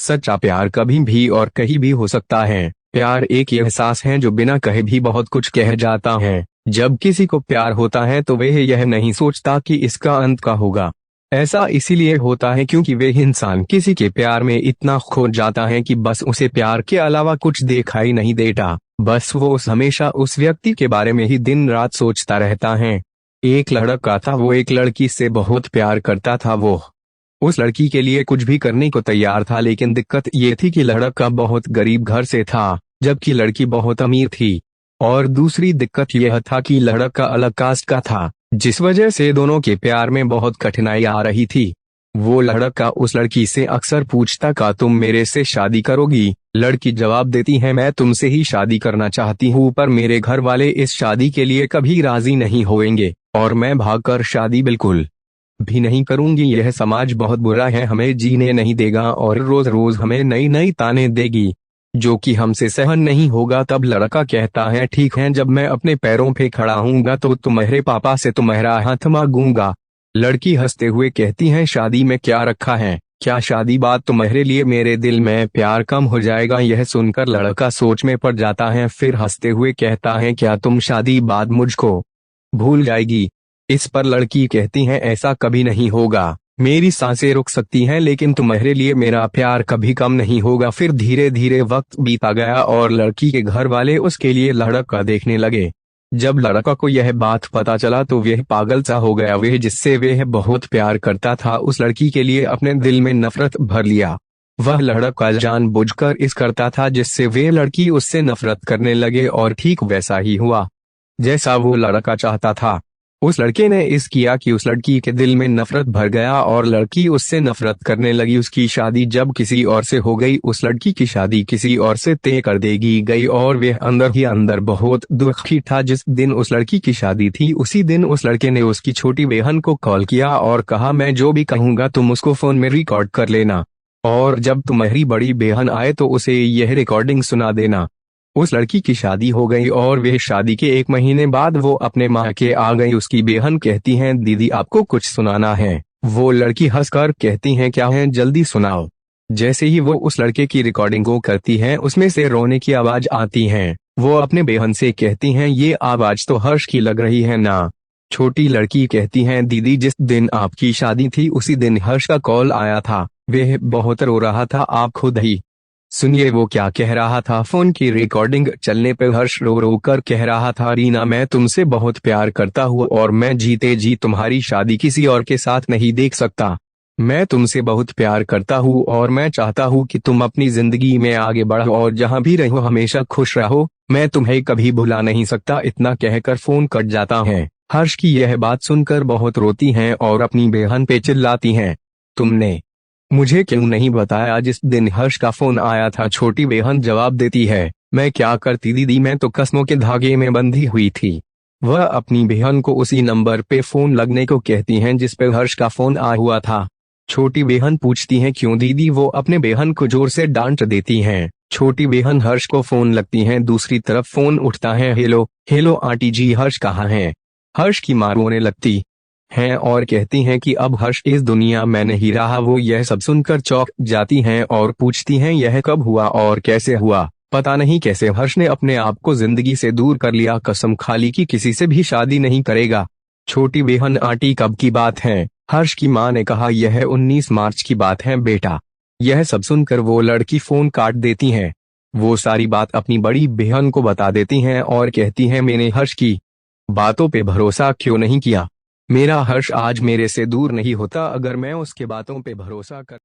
सच्चा प्यार कभी भी और कहीं भी हो सकता है। प्यार एक एहसास है जो बिना कहे भी बहुत कुछ कह जाता है। जब किसी को प्यार होता है तो वह यह नहीं सोचता कि इसका अंत क्या होगा। ऐसा इसीलिए होता है क्योंकि वह इंसान किसी के प्यार में इतना खो जाता है कि बस उसे प्यार के अलावा कुछ दिखाई नहीं देता। बस वो हमेशा उस व्यक्ति के बारे में ही दिन रात सोचता रहता है। एक लड़का था, वो एक लड़की से बहुत प्यार करता था। वो उस लड़की के लिए कुछ भी करने को तैयार था, लेकिन दिक्कत ये थी कि लड़का बहुत गरीब घर से था जबकि लड़की बहुत अमीर थी। और दूसरी दिक्कत यह था कि लड़का अलग कास्ट का था, जिस वजह से दोनों के प्यार में बहुत कठिनाई आ रही थी। वो लड़का उस लड़की से अक्सर पूछता का तुम मेरे से शादी करोगी। लड़की जवाब देती है मैं तुमसे ही शादी करना चाहती हूँ, पर मेरे घर वाले इस शादी के लिए कभी राजी नहीं होंगे और मैं भागकर शादी बिल्कुल भी नहीं करूंगी। यह समाज बहुत बुरा है, हमें जीने नहीं देगा और रोज रोज हमें नई नई ताने देगी जो कि हमसे सहन नहीं होगा। तब लड़का कहता है ठीक है, जब मैं अपने पैरों पे खड़ा हूँगा तो तुम्हारे पापा से तुम्हारा हाथ मांगूंगा। लड़की हंसते हुए कहती है शादी में क्या रखा है, क्या शादी बात तुम्हारे लिए मेरे दिल में प्यार कम हो जाएगा। यह सुनकर लड़का सोच में पड़ जाता है, फिर हंसते हुए कहता है क्या तुम शादी बाद मुझको भूल जाएगी। इस पर लड़की कहती है ऐसा कभी नहीं होगा, मेरी सांसें रुक सकती हैं लेकिन तुम्हारे लिए मेरा प्यार कभी कम नहीं होगा। फिर धीरे धीरे वक्त बीता गया और लड़की के घर वाले उसके लिए लड़का देखने लगे। जब लड़का को यह बात पता चला तो वह पागल सा हो गया। वह जिससे वह बहुत प्यार करता था उस लड़की के लिए अपने दिल में नफरत भर लिया। वह लड़का जानबूझकर इस करता था जिससे वह लड़की उससे नफरत करने लगे और ठीक वैसा ही हुआ जैसा वो लड़का चाहता था। उस लड़के ने इस किया कि उस लड़की के दिल में नफरत भर गया और लड़की उससे नफरत करने लगी। उसकी शादी जब किसी और से हो गई, उस लड़की की शादी किसी और से तय कर देगी गई और वह अंदर ही अंदर बहुत दुखी था। जिस दिन उस लड़की की शादी थी उसी दिन उस लड़के ने उसकी छोटी बहन को कॉल किया और कहा मैं जो भी कहूंगा तुम उसको फोन में रिकॉर्ड कर लेना और जब तुम्हारी बड़ी बहन आए तो उसे यह रिकॉर्डिंग सुना देना। उस लड़की की शादी हो गई और वह शादी के 1 महीने बाद वो अपने माँ के आ गई। उसकी बहन कहती है दीदी आपको कुछ सुनाना है। वो लड़की हंसकर कहती है क्या है, जल्दी सुनाओ। जैसे ही वो उस लड़के की रिकॉर्डिंग को करती है उसमें से रोने की आवाज आती है। वो अपने बहन से कहती हैं ये आवाज तो हर्ष की लग रही है ना। छोटी लड़की कहती है दीदी जिस दिन आपकी शादी थी उसी दिन हर्ष का कॉल आया था, वह बहुत रो रहा था, आप खुद ही सुनिए वो क्या कह रहा था। फोन की रिकॉर्डिंग चलने पर हर्ष रो रो कर कह रहा था रीना मैं तुमसे बहुत प्यार करता हूँ और मैं जीते जी तुम्हारी शादी किसी और के साथ नहीं देख सकता। मैं तुमसे बहुत प्यार करता हूँ और मैं चाहता हूँ कि तुम अपनी जिंदगी में आगे बढ़ो और जहाँ भी रहो हमेशा खुश रहो। मैं तुम्हें कभी भुला नहीं सकता। इतना कहकर फोन कट जाता है। हर्ष की यह बात सुनकर बहुत रोती हैं और अपनी बहन पे चिल्लाती हैं तुमने मुझे क्यों नहीं बताया जिस दिन हर्ष का फोन आया था। छोटी बहन जवाब देती है मैं क्या करती दीदी, मैं तो कसमों के धागे में बंधी हुई थी। वह अपनी बहन को उसी नंबर पे फोन लगने को कहती हैं जिस पे हर्ष का फोन आया हुआ था। छोटी बहन पूछती है क्यों दीदी, वो अपने बहन को जोर से डांट देती हैं। छोटी बहन हर्ष को फोन लगती है, दूसरी तरफ फोन उठता है हेलो हेलो आंटी जी हर्ष कहाँ है। हर्ष की मां रोने लगती हैं और कहती हैं कि अब हर्ष इस दुनिया में नहीं रहा। वो यह सब सुनकर चौंक जाती हैं और पूछती हैं यह कब हुआ और कैसे हुआ। पता नहीं कैसे हर्ष ने अपने आप को जिंदगी से दूर कर लिया, कसम खा ली कि किसी से भी शादी नहीं करेगा। छोटी बहन आंटी कब की बात है। हर्ष की मां ने कहा यह 19 मार्च की बात है बेटा। यह सब सुनकर वो लड़की फोन काट देती है। वो सारी बात अपनी बड़ी बहन को बता देती हैं और कहती हैं मैंने हर्ष की बातों पे भरोसा क्यों नहीं किया। मेरा हर्ष आज मेरे से दूर नहीं होता अगर मैं उसके बातों पे भरोसा कर